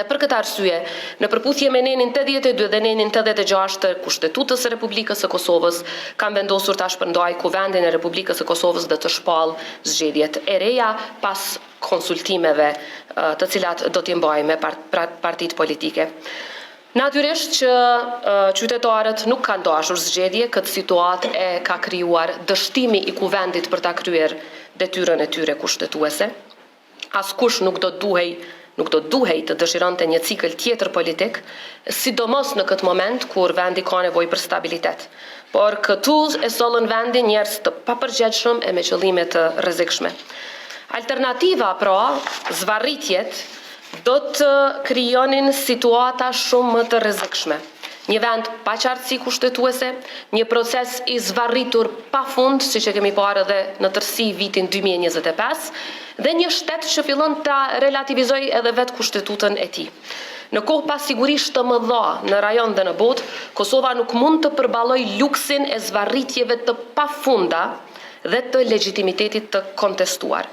Dhe për këtë arsye, në përputhje me nenin 82 dhe nenin 86 të Kushtetutës së Republikës së Kosovës, kam vendosur ta shpërndaj Kuvendin e Republikës së Kosovës dhe të shpall zgjedhjet e reja pas konsultimeve të cilat do t'i mbajmë me partitë politike. Natyrisht që qytetarët nuk kanë dashur zgjedhje, këtë situatë e ka krijuar dështimi i Kuvendit për ta kryer detyrën e tyre kushtetuese. Askush nuk do duhej të dëshironte një cikël tjetër politik, sidomos në këtë moment kur vendi ka nevojë për stabilitet. Por këtu e sollën vendin njerëz të papërgjegjshëm e me qëllime të rrezikshme. Alternativa, pra, zvarritjet, do të krijonin situata shumë më të rrezikshme. Një vend pa qartësi kushtetuese, një proces i zvarritur pafund, siç e kemi parë edhe në tërësi vitin 2025, dhe një shtet që fillon ta relativizojë edhe vetë kushtetutën e tij. Në kohë pasigurisht të mëdha në rajon dhe në botë, Kosova nuk mund të përballojë luksin e zvarritjeve të pafunda dhe të legjitimitetit të kontestuar.